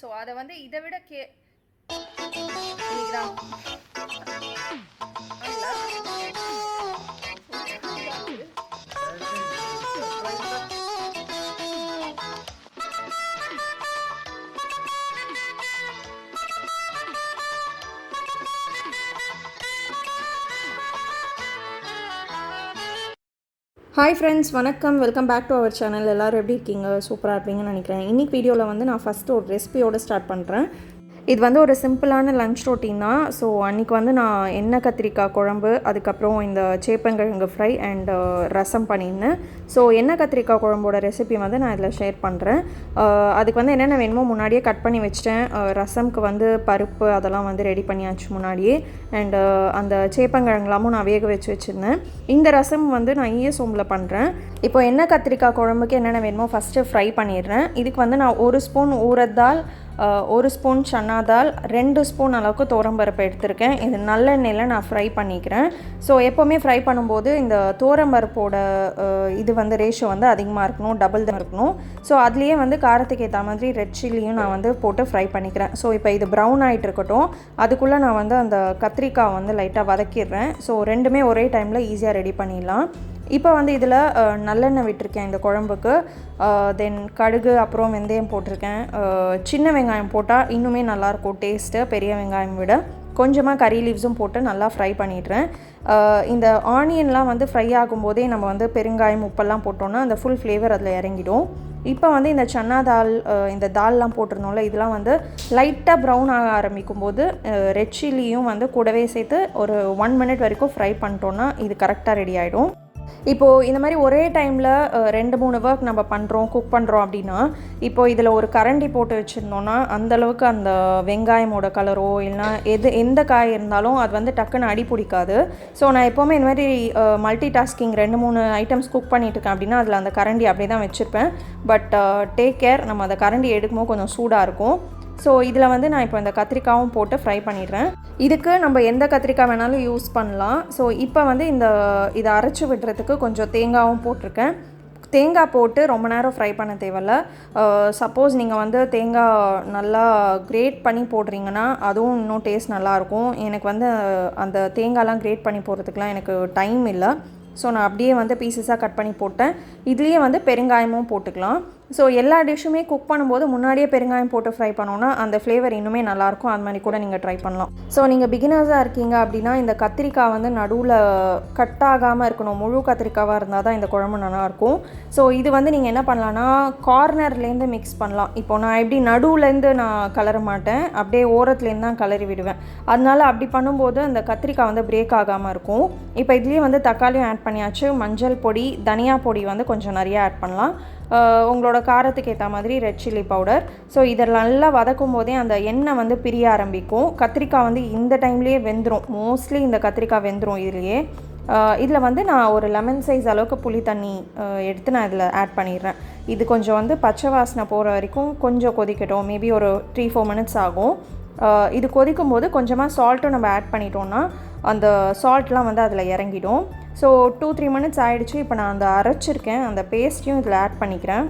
So அதை வந்து இதை விட இன்னைக்கு தான் ஹாய் ஃப்ரெண்ட்ஸ், வணக்கம். Welcome back to our channel. எல்லோரும் எப்படி இருக்கீங்க? சூப்பராக இருப்பீங்கன்னு நினைக்கிறேன். இன்றைக்கி வீடியோவில் வந்து நான் ஃபஸ்ட்டு ஒரு ரெசிபியோடு ஸ்டார்ட் பண்ணுறேன். இது வந்து ஒரு சிம்பிளான லன்ச் ரொட்டீன் தான். ஸோ அன்றைக்கி வந்து நான் எண்ணெய் கத்திரிக்காய் குழம்பு, அதுக்கப்புறம் இந்த சேப்பங்கிழங்கு ஃப்ரை அண்ட் ரசம் பண்ணியிருந்தேன். ஸோ எண்ணெய் கத்திரிக்காய் குழம்போட ரெசிபி வந்து நான் இதில் ஷேர் பண்ணுறேன். அதுக்கு வந்து என்னென்ன வேணுமோ முன்னாடியே கட் பண்ணி வச்சிட்டேன். ரசம்க்கு வந்து பருப்பு அதெல்லாம் வந்து ரெடி பண்ணியாச்சு முன்னாடியே. அண்டு அந்த சேப்பங்கிழங்குலாமும் நான் வேக வச்சுருந்தேன். இந்த ரசம் வந்து நான் ஈயசோம்பில் பண்ணுறேன். இப்போ எண்ணெய் கத்திரிக்காய் குழம்புக்கு என்னென்ன வேணுமோ ஃபஸ்ட்டு ஃப்ரை பண்ணிடுறேன். இதுக்கு வந்து நான் 1 ஸ்பூன் ஊறத்தால், 1 ஸ்பூன் சன்னா தால், 2 ஸ்பூன் அளவுக்கு தோரம்பருப்பு எடுத்திருக்கேன். இது நல்லெண்ணெயில் நான் ஃப்ரை பண்ணிக்கிறேன். ஸோ எப்போவுமே ஃப்ரை பண்ணும்போது இந்த தோரம்பருப்போட இது வந்து ரேஷியோ வந்து அதிகமாக இருக்கணும், டபுள் தான் இருக்கணும். ஸோ அதுலேயே வந்து காரத்துக்கு ஏற்ற மாதிரி ரெட் சில்லியும் நான் வந்து போட்டு ஃப்ரை பண்ணிக்கிறேன். ஸோ இப்போ இது ப்ரௌன் ஆகிட்டு இருக்கட்டும். அதுக்குள்ளே நான் வந்து அந்த கத்திரிக்காய் வந்து லைட்டாக வதக்கிடுறேன். ஸோ ரெண்டுமே ஒரே டைமில் ஈஸியாக ரெடி பண்ணிடலாம். இப்போ வந்து இதில் நல்லெண்ணெய் விட்டுருக்கேன் இந்த குழம்புக்கு. தென் கடுகு, அப்புறம் வெந்தயம் போட்டிருக்கேன். சின்ன வெங்காயம் போட்டால் இன்னுமே நல்லாயிருக்கும் டேஸ்ட்டு, பெரிய வெங்காயம் விட. கொஞ்சமாக கறி லீவ்ஸும் போட்டு நல்லா ஃப்ரை பண்ணிடுறேன். இந்த ஆனியன்லாம் வந்து ஃப்ரை ஆகும்போதே நம்ம வந்து பெருங்காயம், உப்பெல்லாம் போட்டோன்னா அந்த ஃபுல் ஃப்ளேவர் அதில் இறங்கிடும். இப்போ வந்து இந்த சன்னா தால், இந்த தால்லாம் போட்டிருந்தோம்ல, இதெல்லாம் வந்து லைட்டாக ப்ரௌன் ஆக ஆரம்பிக்கும் போது ரெட் சில்லியும் வந்து கூடவே சேர்த்து ஒரு 1 மினிட் வரைக்கும் ஃப்ரை பண்ணிட்டோன்னா இது கரெக்டாக ரெடி ஆகிடும். இப்போது இந்த மாதிரி ஒரே டைமில் 2-3 ஒர்க் நம்ம குக் பண்ணுறோம் அப்படின்னா, இப்போது இதில் ஒரு கரண்டி போட்டு வச்சுருந்தோன்னா அந்தளவுக்கு அந்த வெங்காயமோட கலரோ இல்லைனா எந்த காய் இருந்தாலும் அது வந்து டக்குன்னு அடி பிடிக்காது. ஸோ நான் எப்போவுமே இந்த மாதிரி மல்டி டாஸ்கிங் 2-3 ஐட்டம்ஸ் குக் பண்ணிட்டு இருக்கேன் அப்படின்னா அதில் அந்த கரண்டி அப்படியே தான் வச்சுருப்பேன். பட் டேக் கேர், நம்ம அந்த கரண்டி எடுக்கும்போது கொஞ்சம் சூடாக இருக்கும். ஸோ இதில் வந்து நான் இப்போ இந்த கத்திரிக்காயும் போட்டு ஃப்ரை பண்ணிடுறேன். இதுக்கு நம்ம எந்த கத்திரிக்காய் வேணாலும் யூஸ் பண்ணலாம். ஸோ இப்போ வந்து இதை அரைச்சி விடுறதுக்கு கொஞ்சம் தேங்காயும் போட்டிருக்கேன். தேங்காய் போட்டு ரொம்ப நேரம் ஃப்ரை பண்ண தேவையில்ல. சப்போஸ் நீங்கள் வந்து தேங்காய் நல்லா கிரேட் பண்ணி போடுறீங்கன்னா அதுவும் இன்னும் டேஸ்ட் நல்லாயிருக்கும். எனக்கு வந்து அந்த தேங்காய்லாம் கிரேட் பண்ணி போடுறதுக்குலாம் எனக்கு டைம் இல்லை. ஸோ நான் அப்படியே வந்து பீசஸாக கட் பண்ணி போட்டேன். இதுலேயே வந்து பெருங்காயமும் போட்டுக்கலாம். ஸோ எல்லா டிஷ்ஷுமே குக் பண்ணும்போது முன்னாடியே பெருங்காயம் போட்டு ஃப்ரை பண்ணோன்னா அந்த ஃப்ளேவர் இன்னுமே நல்லாயிருக்கும். அது மாதிரி கூட நீங்கள் ட்ரை பண்ணலாம். ஸோ நீங்கள் பிகினர்ஸாக இருக்கீங்க அப்படின்னா இந்த கத்திரிக்காய் வந்து நடுவில் கட் ஆகாமல் இருக்கணும். முழு கத்திரிக்காவாக இருந்தால் தான் இந்த குழம்பு நல்லாயிருக்கும். ஸோ இது வந்து நீங்கள் என்ன பண்ணலான்னா கார்னர்லேருந்து மிக்ஸ் பண்ணலாம். இப்போ நான் எப்படி நடுவுலேருந்து நான் கலர மாட்டேன், அப்படியே ஓரத்துலேருந்து தான் கலரி விடுவேன். அதனால அப்படி பண்ணும்போது அந்த கத்திரிக்காய் வந்து பிரேக் ஆகாமல் இருக்கும். இப்போ இதுலேயே வந்து தக்காளியும் ஆட் பண்ணியாச்சு. மஞ்சள் பொடி, தனியா பொடி வந்து கொஞ்சம் நிறையா ஆட் பண்ணலாம். உங்களோட காரத்துக்கு ஏற்ற மாதிரி ரெட் சில்லி பவுடர். ஸோ இதை நல்லா வதக்கும் போதே அந்த எண்ணெய் வந்து பிரிய ஆரம்பிக்கும். கத்திரிக்காய் வந்து இந்த டைம்லேயே வெந்துடும். மோஸ்ட்லி இந்த கத்திரிக்காய் வெந்துடும் இதுலேயே. இதில் வந்து நான் ஒரு லெமன் சைஸ் அளவுக்கு புளி தண்ணி எடுத்து நான் இதில் ஆட் பண்ணிடுறேன். இது கொஞ்சம் வந்து பச்சை வாசனை போகிற வரைக்கும் கொஞ்சம் கொதிக்கட்டும். மேபி ஒரு 3-4 மினிட்ஸ் ஆகும். இது கொதிக்கும் போது கொஞ்சமாக சால்ட்டும் நம்ம ஆட் பண்ணிட்டோன்னா அந்த சால்ட்லாம் வந்து அதில் இறங்கிடும். ஸோ 2-3 மினிட்ஸ் ஆகிடுச்சு. இப்போ நான் அந்த அரைச்சிருக்கேன் அந்த பேஸ்ட்டையும் இதில் ஆட் பண்ணிக்கிறேன்.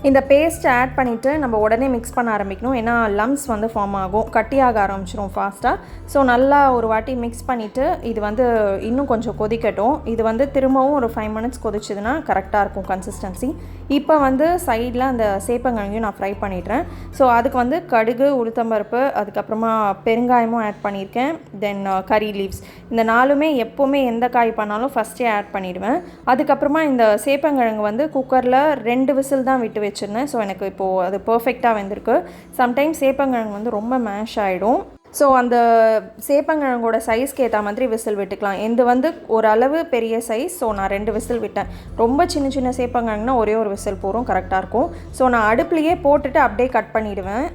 இந்த பேஸ்ட்டை ஆட் பண்ணிவிட்டு நம்ம உடனே மிக்ஸ் பண்ண ஆரம்பிக்கணும். ஏன்னா லம்ஸ் வந்து ஃபார்ம் ஆகும், கட்டியாக ஆரம்பிச்சிடும் ஃபாஸ்ட்டாக. ஸோ நல்லா ஒரு வாட்டி மிக்ஸ் பண்ணிவிட்டு இது வந்து இன்னும் கொஞ்சம் கொதிக்கட்டும். இது வந்து திரும்பவும் ஒரு 5 மினிட்ஸ் கொதிச்சதுன்னா கரெக்டாக இருக்கும் கன்சிஸ்டன்சி. இப்போ வந்து சைடில் அந்த சேப்பங்கிழங்கையும் நான் ஃப்ரை பண்ணிடுறேன். ஸோ அதுக்கு வந்து கடுகு, உளுத்தம்பருப்பு, அதுக்கப்புறமா பெருங்காயமும் ஆட் பண்ணியிருக்கேன். தென் கறி லீவ்ஸ். இந்த 4மே எப்போவுமே எந்த காய் பண்ணாலும் ஃபஸ்ட்டே ஆட் பண்ணிவிடுவேன். அதுக்கப்புறமா இந்த சேப்பங்கிழங்கு வந்து குக்கரில் 2 விசில் தான் விட்டு வச்சுருந்தேன். ஸோ எனக்கு இப்போது அது பர்ஃபெக்டாக வெந்திருக்கு. சம்டைம்ஸ் சேப்பங்கிழங்கு வந்து ரொம்ப மேஷ் ஆகிடும். ஸோ அந்த சேப்பங்கிழங்கோட சைஸ்க்கு ஏற்ற மாதிரி விசில் விட்டுக்கலாம். இது வந்து ஓரளவு பெரிய சைஸ். ஸோ நான் 2 விசில் விட்டேன். ரொம்ப சின்ன சின்ன சேப்பங்கிழங்குனா ஒரே ஒரு விசில் போகிறோம், கரெக்டாக இருக்கும். ஸோ நான் அடுப்புலையே போட்டுட்டு அப்படியே கட் பண்ணிவிடுவேன்.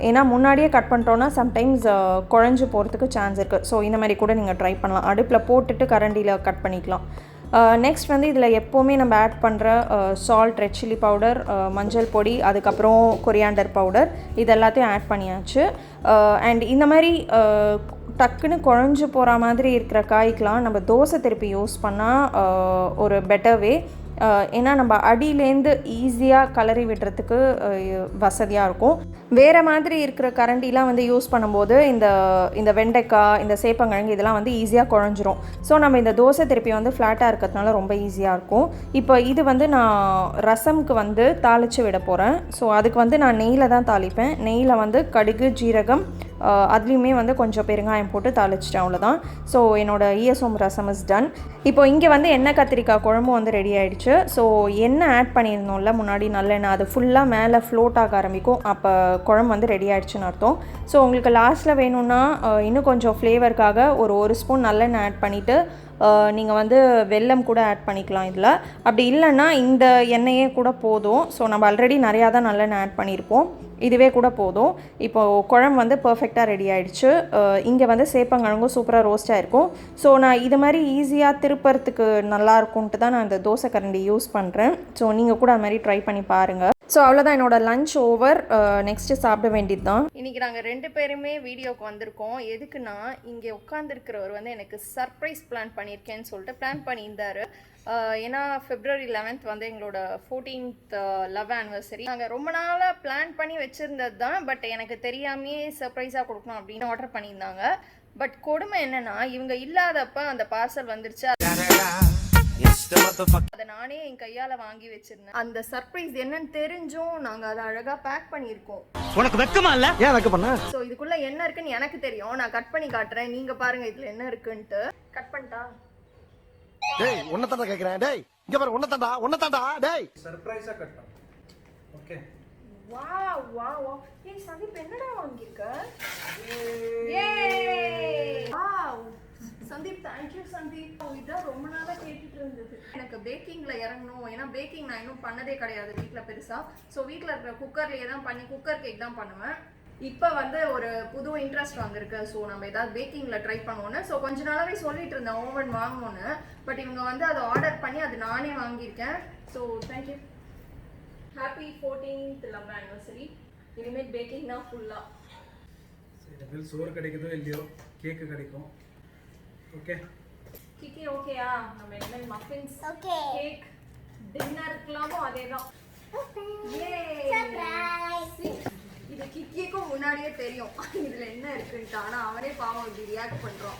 ஏன்னா முன்னாடியே கட் பண்ணிட்டோன்னா சம்டைம்ஸ் குழஞ்சி போகிறதுக்கு சான்ஸ் இருக்குது. ஸோ இந்த மாதிரி கூட நீங்கள் ட்ரை பண்ணலாம். அடுப்பில் போட்டுட்டு கரண்டியில் கட் பண்ணிக்கலாம். நெக்ஸ்ட் வந்து இதில் எப்போவுமே நம்ம ஆட் பண்ணுற சால்ட், ரெட் சில்லி பவுடர், மஞ்சள் பொடி, அதுக்கப்புறம் கொரியாண்டர் பவுடர், இது எல்லாத்தையும் ஆட் பண்ணியாச்சு. அண்ட் இந்த மாதிரி டக்குன்னு குழஞ்சு போகிற மாதிரி இருக்கிற காய்க்கெலாம் நம்ம தோசை திருப்பி யூஸ் பண்ணால் ஒரு பெட்டர் வே. ஏன்னா நம்ம அடியிலேருந்து ஈஸியாக கலரி விடுறதுக்கு வசதியாக இருக்கும். வேறு மாதிரி இருக்கிற கரண்டிலாம் வந்து யூஸ் பண்ணும்போது இந்த வெண்டைக்காய், இந்த சேப்பங்கிழங்கு இதெல்லாம் வந்து ஈஸியாக குழஞ்சிரும். ஸோ நம்ம இந்த தோசை திருப்பி வந்து ஃப்ளாட்டாக இருக்கிறதுனால ரொம்ப ஈஸியாக இருக்கும். இப்போ இது வந்து நான் ரசம்க்கு வந்து தாளித்து விட போகிறேன். ஸோ அதுக்கு வந்து நான் நெய்யில் தான் தாளிப்பேன். நெய்யில் வந்து கடுகு, ஜீரகம், அதுலேயுமே வந்து கொஞ்சம் பெருங்காயம் போட்டு தாளிச்சிட்டேன், அவ்வளோதான். ஸோ என்னோடய ஈயசோம் ரசம் இஸ் டன். இப்போ இங்கே வந்து எண்ணெய் கத்திரிக்காய் குழம்பு வந்து ரெடி ஆகிடுச்சு. ஸோ எண்ணெய் ஆட் பண்ணியிருந்தோம்ல முன்னாடி நல்லெண்ணெய், அது ஃபுல்லாக மேலே ஃப்ளோட் ஆக ஆரம்பிக்கும். அப்போ குழம்பு வந்து ரெடி ஆகிடுச்சுன்னு அர்த்தம். ஸோ உங்களுக்கு லாஸ்ட்டில் வேணும்னா இன்னும் கொஞ்சம் ஃப்ளேவருக்காக ஒரு ஸ்பூன் நல்லெண்ணெய் ஆட் பண்ணிவிட்டு நீங்கள் வந்து வெல்லம் கூட ஆட் பண்ணிக்கலாம் இதில். அப்படி இல்லைன்னா இந்த எண்ணெயே கூட போதும். ஸோ நம்ம ஆல்ரெடி நிறையா தான் நல்லெண்ணெய் ஆட் பண்ணியிருப்போம், இதுவே கூட போதும். இப்போது குழம்பு வந்து பர்ஃபெக்டாக ரெடி ஆகிடுச்சு. இங்கே வந்து சேப்பங்கிழங்கும் சூப்பராக ரோஸ்ட்டாக இருக்கும். ஸோ நான் இது மாதிரி ஈஸியாக திருப்பறதுக்கு நல்லாயிருக்கும்ன்ட்டு தான் நான் இந்த தோசை கரண்டி யூஸ் பண்ணுறேன். ஸோ நீங்கள் கூட அது மாதிரி ட்ரை பண்ணி பாருங்கள். ஸோ அவ்வளோதான், என்னோடய லன்ச் ஓவர். நெக்ஸ்ட்டு சாப்பிட வேண்டியது தான். இன்றைக்கி நாங்கள் 2 பேருமே வீடியோவுக்கு வந்திருக்கோம். எதுக்குன்னா இங்கே உட்காந்துருக்கிறவர் வந்து எனக்கு சர்ப்ரைஸ் பிளான் பண்ணியிருக்கேன்னு சொல்லிட்டு பிளான் பண்ணியிருந்தார். ஏன்னா February 11th வந்து எங்களோட 14th லவ் ஆனிவர்சரி. நாங்கள் ரொம்ப நாளாக பிளான் பண்ணி வச்சுருந்தது தான். பட் எனக்கு தெரியாமையே சர்ப்ரைஸாக கொடுக்கணும் அப்படின்னு ஆர்டர் பண்ணியிருந்தாங்க. பட் கொடுமை என்னென்னா இவங்க இல்லாதப்ப அந்த பார்சல் வந்துருச்சு. அதை நானே என் கையால் வாங்கி வச்சிருந்தேன். அந்த சர்ப்ரைஸ் என்னன்னு தெரிஞ்சும் நாங்கள் அதை அழகாக பேக் பண்ணியிருக்கோம். உனக்கு வெக்கமா இல்ல? ஏன் வெக்க பண்ண? ஸோ இதுக்குள்ளே என்ன இருக்குன்னு எனக்கு தெரியும். நான் கட் பண்ணி காட்டுறேன், நீங்கள் பாருங்கள் இதில் என்ன இருக்குன்ட்டு. கட் பண்ணிட்டா? டேய் உன்ன தாண்டா கேக்குறேன். டேய் இங்க பாரு, உன்ன தாண்டா. டேய் சர்ப்ரைஸா கட்டலாம். ஓகே. Wow wow wow. ஏய் சந்தீப் என்னடா வாங்கிருக்க? ஏ wow Sandeep, thank you Sandeep. இதான் ரொம்ப நாளா கேட்டுட்டு இருந்தது. எனக்கு பேக்கிங்ல இறங்கணும். ஏன்னா பேக்கிங் நான் இன்னும் பண்ணதே கிடையாது வீட்ல பெருசா. ஸோ வீட்டில் இருக்கிற குக்கர்லேயே தான் பண்ணி குக்கர் கேக் தான் பண்ணுவேன். இப்போ வந்து ஒரு புது இன்ட்ரெஸ்ட் வந்திருக்கு. ஸோ நம்ம ஏதாவது பேக்கிங்கில் ட்ரை பண்ணுவோன்னு. ஸோ கொஞ்ச நாளாகவே சொல்லிட்டு இருந்தேன் ஓவன் வாங்கணும்னு. பட் இவங்க வந்து அதை ஆர்டர் பண்ணி அது நானே வாங்கியிருக்கேன். So thank you. Happy 14th love anniversary. இனிமேல் பேக்கிங் தான் ஃபுல்லாக. இனிமேல் சோறு கிடைக்குதோ இல்லையோ கேக்கு கிடைக்கும். ஓகே கிக்கி ஓகேயா? நம்ம இனிமேல் மஃபின்ஸ், கேக், டின்னருக்குலாமோ அதே தான். இது கிக்கிக்கும் முன்னாடியே தெரியும் இதுல என்ன இருக்குன்ட்டு. ஆனா அவரே பாவம் இப்படி ரியாக்ட் பண்றோம்.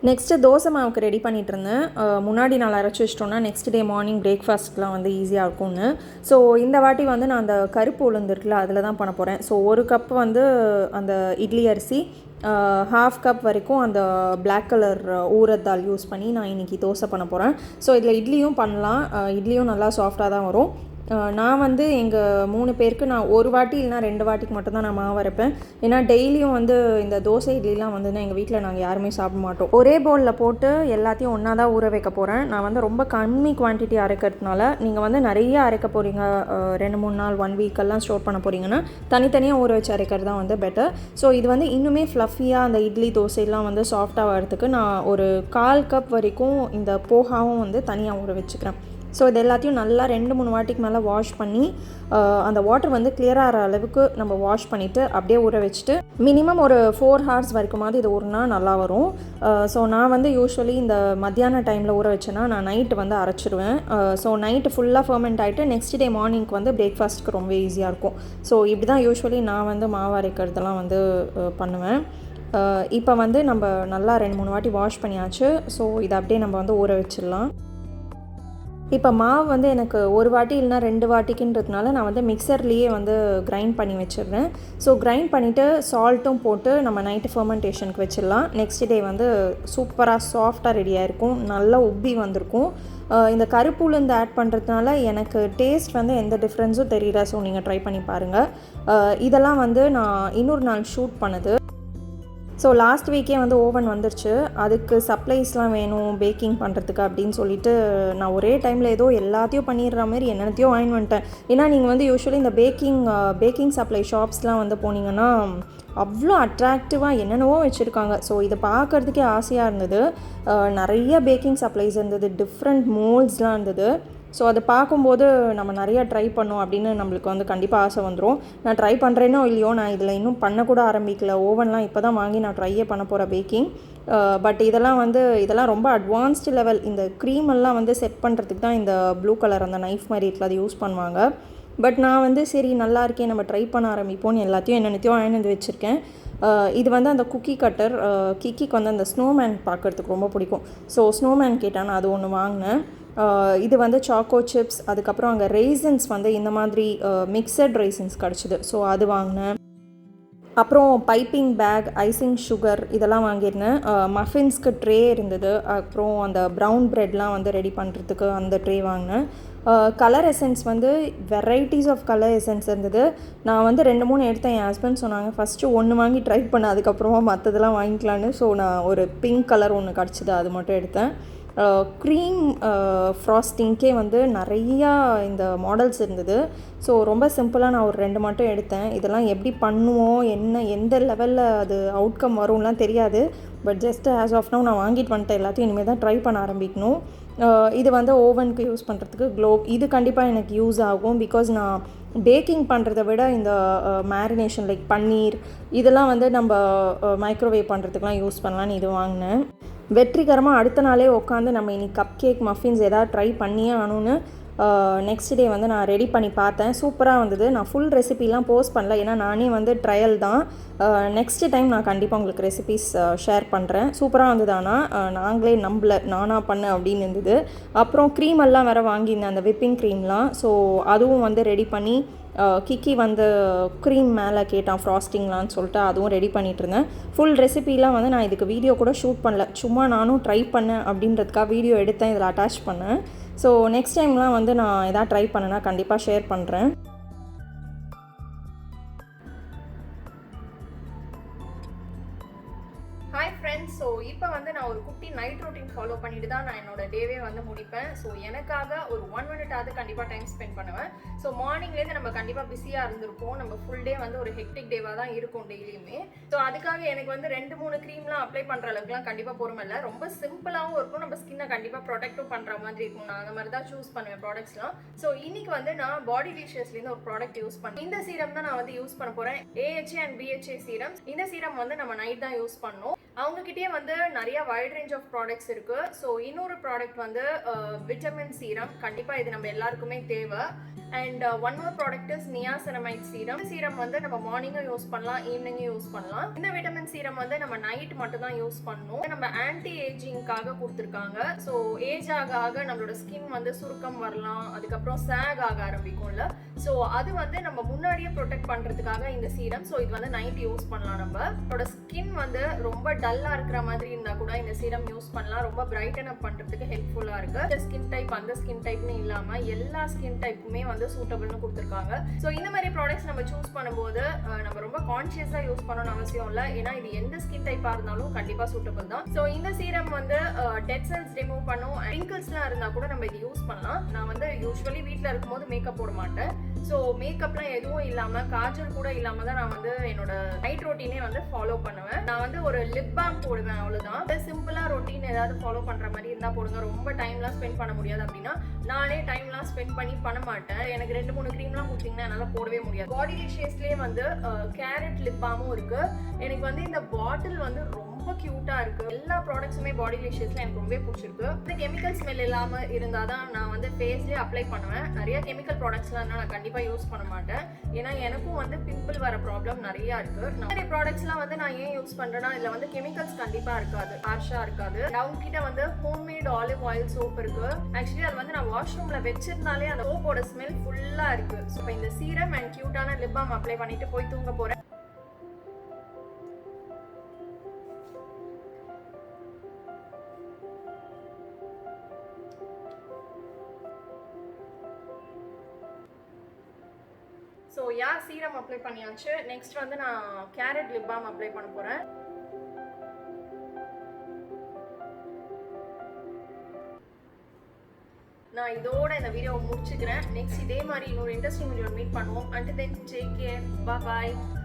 நெக்ஸ்ட்டு தோசை மாவுக்கு ரெடி பண்ணிகிட்டு இருந்தேன். முன்னாடி நாள் அரைச்சி வச்சிட்டோன்னா நெக்ஸ்ட் டே மார்னிங் பிரேக்ஃபாஸ்ட்லாம் வந்து ஈஸியாக இருக்கும்னு. ஸோ இந்த வாட்டி வந்து நான் அந்த கருப்பு உளுந்து இருக்குல்ல அதில் தான் பண்ண போகிறேன். ஸோ 1 கப் வந்து அந்த இட்லி அரிசி, 1/2 கப் வரைக்கும் அந்த பிளாக் கலர் ஊரத் தால் யூஸ் பண்ணி நான் இன்றைக்கி தோசை பண்ண போகிறேன். ஸோ இதில் இட்லியும் பண்ணலாம். இட்லியும் நல்லா சாஃப்டாக தான் வரும். நான் வந்து எங்கள் 3 பேருக்கு நான் 1 வாட்டி இல்லைனா 2 வாட்டிக்கு மட்டும்தான் நான் மாவு அரைப்பேன். ஏன்னா டெய்லியும் வந்து இந்த தோசை இட்லிலாம் வந்து எங்கள் வீட்டில் நாங்கள் யாருமே சாப்பிட மாட்டோம். ஒரே பவுலில் போட்டு எல்லாத்தையும் ஒன்றா தான் ஊற வைக்க போகிறேன். நான் வந்து ரொம்ப கம்மி குவான்டிட்டி அரைக்கிறதுனால நீங்கள் வந்து நிறைய அரைக்க போகிறீங்க, 2-3 நாள் 1 வீக்கெல்லாம் ஸ்டோர் பண்ண போகிறீங்கன்னா தனித்தனியாக ஊற வச்சு அரைக்கிறது தான் வந்து பெட்டர். ஸோ இது வந்து இன்னுமே ஃப்ளஃபியாக அந்த இட்லி தோசையெல்லாம் வந்து சாஃப்டாக வரதுக்கு நான் ஒரு 1/4 கப் வரைக்கும் இந்த போகாவும் வந்து தனியாக ஊற வச்சுக்கிறேன். ஸோ இது எல்லாத்தையும் நல்லா 2-3 வாட்டிக்கு மேலே வாஷ் பண்ணி அந்த வாட்டர் வந்து கிளியர் ஆகிற அளவுக்கு நம்ம வாஷ் பண்ணிவிட்டு அப்படியே ஊற வச்சுட்டு மினிமம் ஒரு 4 ஹவர்ஸ் வரைக்குமாவது இது ஊறினா நல்லா வரும். ஸோ நான் வந்து யூஸ்வலி இந்த மத்தியான டைமில் ஊற வச்சேன்னா நான் நைட்டு வந்து அரைச்சிடுவேன். ஸோ நைட்டு ஃபுல்லாக ஃபர்மெண்ட் ஆகிட்டு நெக்ஸ்ட் டே மார்னிங்க்கு வந்து பிரேக்ஃபாஸ்ட்டுக்கு ரொம்ப ஈஸியாக இருக்கும். ஸோ இப்படி தான் யூஸ்வலி நான் வந்து மாவு அரைக்கிறதெல்லாம் வந்து பண்ணுவேன். இப்போ வந்து நம்ம நல்லா 2-3 வாட்டி வாஷ் பண்ணியாச்சு. ஸோ இதை அப்படியே நம்ம வந்து ஊற வச்சிடலாம். இப்போ மாவு வந்து எனக்கு 1 வாட்டி இல்லைனா 2 வாட்டிக்குன்றதுனால நான் வந்து மிக்சர்லேயே வந்து கிரைண்ட் பண்ணி வச்சிடுறேன். ஸோ கிரைண்ட் பண்ணிவிட்டு சால்ட்டும் போட்டு நம்ம நைட்டு ஃபர்மெண்டேஷனுக்கு வச்சிடலாம். நெக்ஸ்ட் டே வந்து சூப்பராக சாஃப்டாக ரெடியாக இருக்கும், நல்லா உப்பி வந்திருக்கும். இந்த கருப்பு உளுந்து ஆட் பண்ணுறதுனால எனக்கு டேஸ்ட் வந்து எந்த டிஃப்ரென்ஸும் தெரியல. ஸோ நீங்கள் ட்ரை பண்ணி பாருங்கள். இதெல்லாம் வந்து நான் இன்னொரு நாள் ஷூட் பண்ணுது. ஸோ லாஸ்ட் வீக்கே வந்து ஓவன் வந்துருச்சு. அதுக்கு சப்ளைஸ்லாம் வேணும் பேக்கிங் பண்ணுறதுக்கு அப்படின்னு சொல்லிட்டு நான் ஒரே டைமில் ஏதோ எல்லாத்தையும் பண்ணிடுற மாதிரி என்னென்னத்தையும் வாங்கி வந்துட்டேன். ஏன்னா நீங்கள் வந்து யூஸ்வலி இந்த பேக்கிங் சப்ளை ஷாப்ஸ்லாம் வந்து போனீங்கன்னா அவ்வளோ அட்ராக்டிவாக என்னென்னவோ வச்சுருக்காங்க. ஸோ இதை பார்க்குறதுக்கே ஆசையாக இருந்தது. நிறைய பேக்கிங் சப்ளைஸ் இருந்தது, டிஃப்ரெண்ட் மோல்ட்ஸ்லாம் இருந்தது. ஸோ அதை பார்க்கும்போது நம்ம நிறையா ட்ரை பண்ணோம் அப்படின்னு நம்மளுக்கு வந்து கண்டிப்பாக ஆசை வந்துடும். நான் ட்ரை பண்ணுறேனோ இல்லையோ, நான் இதில் இன்னும் பண்ணக்கூட ஆரம்பிக்கல. ஓவன்லாம் இப்போ தான் வாங்கி நான் ட்ரையே பண்ண போகிறேன் பேக்கிங். பட் இதெல்லாம் ரொம்ப அட்வான்ஸ்டு லெவல். இந்த க்ரீமெல்லாம் வந்து செட் பண்ணுறதுக்கு தான் இந்த ப்ளூ கலர் அந்த நைஃப் மாதிரி இருக்குல்ல, அது யூஸ் பண்ணுவாங்க. பட் நான் வந்து சரி நல்லா இருக்கேன், நம்ம ட்ரை பண்ண ஆரம்பிப்போன்னு எல்லாத்தையும் என்னென்னத்தையும் வாங்கிட்டு வச்சுருக்கேன். இது வந்து அந்த குக்கி கட்டர். கிக்கிக்கு வந்து அந்த ஸ்னோமேன் பார்க்குறதுக்கு ரொம்ப பிடிக்கும். ஸோ ஸ்னோமேன் கேட்டான், அது ஒன்று வாங்கினேன். இது வந்து சாக்கோ சிப்ஸ், அதுக்கப்புறம் அங்கே ரெய்சன்ஸ் வந்து இந்த மாதிரி மிக்சட் ரெய்சன்ஸ் கிடச்சிது. ஸோ அது வாங்கினேன். அப்புறம் பைப்பிங் பேக், ஐசிங் சுகர் இதெல்லாம் வாங்கியிருந்தேன். மஃபின்ஸ்க்கு ட்ரே இருந்தது. அப்புறம் அந்த ப்ரௌன் ப்ரெட்லாம் வந்து ரெடி பண்ணுறதுக்கு அந்த ட்ரே வாங்கினேன். கலர் எசன்ஸ் வந்து வெரைட்டிஸ் ஆஃப் கலர் எசன்ஸ் இருந்தது. நான் வந்து 2-3 எடுத்தேன். என் ஹஸ்பண்ட் சொன்னாங்க ஃபஸ்ட்டு ஒன்று வாங்கி ட்ரை பண்ண, அதுக்கப்புறமா மற்றதெல்லாம் வாங்கிக்கலான்னு. ஸோ நான் ஒரு பிங்க் கலர் ஒன்று கிடச்சிது, அது மட்டும் எடுத்தேன். க்ரீம் ஃப்ராஸ்டிங்க்கே வந்து நிறையா இந்த மாடல்ஸ் இருந்தது. ஸோ ரொம்ப சிம்பிளாக நான் ஒரு 2 மட்டும் எடுத்தேன். இதெல்லாம் எப்படி பண்ணுவோம், எந்த லெவலில் அது அவுட்கம் வரும்லாம் தெரியாது. But just as of now நான் வாங்கிட்டு வந்துட்டேன். எல்லாத்தையும் இனிமேல் தான் ட்ரை பண்ண ஆரம்பிக்கணும். இது வந்து ஓவனுக்கு யூஸ் பண்ணுறதுக்கு க்ளோவ். இது கண்டிப்பாக எனக்கு யூஸ் ஆகும். பிகாஸ் நான் பேக்கிங் பண்ணுறதை விட இந்த மேரினேஷன் லைக் பன்னீர் இதெல்லாம் வந்து நம்ம மைக்ரோவேவ் பண்ணுறதுக்குலாம் யூஸ் பண்ணலான்னு இது வாங்கினேன். வெற்றிகரமாக அடுத்த நாளே உட்காந்து நம்ம இன்றைக்கி கப் கேக் மஃபின்ஸ் எதாவது ட்ரை பண்ணியே ஆகணுன்னு நெக்ஸ்ட் டே வந்து நான் ரெடி பண்ணி பார்த்தேன். சூப்பராக வந்தது. நான் ஃபுல் ரெசிபிலாம் போஸ்ட் பண்ணல, ஏன்னா நானே வந்து ட்ரையல் தான். நெக்ஸ்ட் டைம் நான் கண்டிப்பாக உங்களுக்கு ரெசிபிஸ் ஷேர் பண்ணுறேன். சூப்பராக வந்தது. ஆனால் நாங்களே நம்பல, நானாக பண்ணேன் அப்படின்னு இருந்தது. அப்புறம் க்ரீமெல்லாம் வேறு வாங்கியிருந்தேன், அந்த விப்பிங் க்ரீம்லாம். ஸோ அதுவும் வந்து ரெடி பண்ணி கிக்கி வந்து க்ரீம் மேலே கேட்டான் ஃப்ராஸ்டிங்லான்னு சொல்லிட்டு அதுவும் ரெடி பண்ணிகிட்டு இருந்தேன். ஃபுல் ரெசிபிலாம் வந்து நான் இதுக்கு வீடியோ கூட ஷூட் பண்ணல, சும்மா நானும் ட்ரை பண்ணேன் அப்படின்றதுக்காக வீடியோ எடுத்தேன், இதில் அட்டாச் பண்ணேன். ஸோ நெக்ஸ்ட் டைம்லாம் வந்து நான் எதாவது ட்ரை பண்ணேன்னா கண்டிப்பாக ஷேர் பண்ணுறேன். Hi friends. ஸோ இப்போ வந்து நான் ஒரு குட்டி நைட் ரொட்டீன் ஃபாலோ பண்ணிட்டு தான் நான் என்னோட டேவே வந்து முடிப்பேன். ஸோ எனக்காக ஒரு 1 minute கண்டிப்பாக டைம் ஸ்பெண்ட் பண்ணுவேன். ஸோ மார்னிங்லேருந்து நம்ம கண்டிப்பாக பிஸியாக இருந்திருப்போம். நம்ம ஃபுல் டே வந்து ஒரு ஹெக்டிக் டேவாக தான் இருக்கும் டெய்லியுமே. ஸோ அதுக்காக எனக்கு வந்து 2-3 க்ரீம்லாம் அப்ளை பண்ணுற அளவுக்குலாம் கண்டிப்பாக பொறுமை இல்லை. ரொம்ப சிம்பிளாகவும் இருக்கும், நம்ம ஸ்கின்னை கண்டிப்பாக ப்ரொடெக்டும் பண்ணுற மாதிரி இருக்கும். நான் அந்த மாதிரி தான் சூஸ் பண்ணுவேன் ப்ராடக்ட்ஸ்லாம். ஸோ இன்னைக்கு வந்து நான் Bodilicious-லேருந்து ஒரு ப்ராடக்ட் யூஸ் பண்ணேன். இந்த சீரம் தான் நான் வந்து யூஸ் பண்ண போகிறேன். AHA and BHA serum. இந்த சீரம் வந்து நம்ம நைட் தான் யூஸ் பண்ணோம். அவங்ககிட்டயே வந்து நிறைய வைட் ரேஞ்ச் ஆஃப் ப்ராடக்ட்ஸ் இருக்கு. ஸோ இன்னொரு ப்ராடக்ட் வந்து விட்டமின் சீரம். கண்டிப்பாக இது நம்ம எல்லாருக்குமே தேவை. And one more product is niacinamide serum. Serum வந்து நம்ம மார்னிங்கும் யூஸ் பண்ணலாம், ஈவினிங்கும் யூஸ் பண்ணலாம். இந்த விட்டமின் சீரம் வந்து நம்ம நைட் மட்டும் தான் யூஸ் பண்ணணும். நம்ம ஆன்டி ஏஜிங்காக கொடுத்துருக்காங்க. ஸோ ஏஜ் ஆக ஆக நம்மளோட ஸ்கின் வந்து சுருக்கம் வரலாம், அதுக்கப்புறம் சேக் ஆக ஆரம்பிக்கும்ல. ஸோ அது வந்து நம்ம முன்னாடியே ப்ரொடெக்ட் பண்ணுறதுக்காக இந்த சீரம். ஸோ இது வந்து நைட் யூஸ் பண்ணலாம். நம்மளோட ஸ்கின் வந்து ரொம்ப டல்லாக இருக்கிற மாதிரி இருந்தால் கூட இந்த சீரம் யூஸ் பண்ணலாம். ரொம்ப பிரைட்டன் அப் பண்ணுறதுக்கு ஹெல்ப்ஃபுல்லாக இருக்குது. இந்த ஸ்கின் டைப் அந்த ஸ்கின் டைப்னு இல்லாமல் எல்லா ஸ்கின் டைப்புமே வந்து சூட்டபிள்னு கொடுத்துருக்காங்க. ஸோ இந்த மாதிரி ப்ராடக்ட்ஸ் நம்ம சூஸ் பண்ணும்போது நம்ம ரொம்ப கான்ஷியஸாக யூஸ் பண்ணணும்னு அவசியம் இல்லை. ஏன்னா இது எந்த ஸ்கின் டைப்பாக இருந்தாலும் கண்டிப்பாக சூட்டபிள் தான். ஸோ இந்த சீரம் வந்து டெட் செல்ஸ் ரிமூவ் பண்ணும். ரிங்கிள்ஸ்லாம் இருந்தால் கூட நம்ம இது யூஸ் பண்ணலாம். நான் வந்து யூஸ்வலி வீட்டில் இருக்கும்போது மேக்கப் போட மாட்டேன். ஸோ மேக்கப்லாம் எதுவும் இல்லாமல், காஜல் கூட இல்லாமல் தான் நான் வந்து என்னோட நைட் ரொட்டீனே வந்து ஃபாலோ பண்ணுவேன். நான் வந்து ஒரு லிப் பாம் போடுவேன், அவ்வளோதான். சிம்பிளாக ரொட்டீன் ஏதாவது ஃபாலோ பண்ணுற மாதிரி இருந்தால் போடுங்க. ரொம்ப டைம்லாம் ஸ்பெண்ட் பண்ண முடியாது அப்படின்னா நானே டைம்லாம் ஸ்பெண்ட் பண்ண மாட்டேன். எனக்கு 2-3 க்ரீம்லாம் கொடுத்தீங்கன்னா என்னால் போடவே முடியாது. Bodilicious-லேயே வந்து கேரட் லிப் பாமும் இருக்கு. எனக்கு வந்து இந்த பாட்டில் வந்து ரொம்ப க்யூட்டாக இருக்கு. எல்லா ப்ராடக்ட்ஸுமே Bodilicious-ல எனக்கு ரொம்ப பிடிச்சிருக்கு. இந்த கெமிக்கல் ஸ்மெல் இல்லாமல் இருந்தால் தான் நான் வந்து ஃபேஸ்லேயே அப்ளை பண்ணுவேன். நிறைய கெமிக்கல் ப்ராடக்ட்ஸ்லாம் இருந்தால் நான் கண்டிப்பாக யூஸ் பண்ண மாட்டேன். ஏன்னா எனக்கும் வந்து பிம்பிள் வர ப்ராப்ளம் நிறையா இருக்கு. நிறைய ப்ராடக்ட்ஸ்லாம் வந்து நான் ஏன் யூஸ் பண்ணுறேன்னா இதில் வந்து கெமிக்கல்ஸ் கண்டிப்பாக இருக்காது, ஹார்ஷாக இருக்காது. அவங்க கிட்ட வந்து ஹோம்மேட் ஆலிவ் ஆயில் சோப் இருக்கு. ஆக்சுவலி அது வந்து நான் வாஷ்ரூமில் வச்சிருந்தாலே அந்த சோப்போட ஸ்மெல் ஃபுல்லாக இருக்கு. ஸோ இப்போ இந்த சீரம் அண்ட் கியூட்டான லிப் பாம் அப்ளை பண்ணிட்டு போய் தூங்க போகிறேன். ஸோ சீரம் அப்ளை பண்ணியாச்சு. நெக்ஸ்ட் வந்து நான் கேரட் லிப் பாம் அப்ளை பண்ண போகிறேன். நான் இதோட இந்த வீடியோவை முடிச்சுக்கிறேன். நெக்ஸ்ட் இதே மாதிரி இன்னொரு இன்ட்ரெஸ்டிங் வீடியோ மீட் பண்ணுவோம். until then take care, bye bye.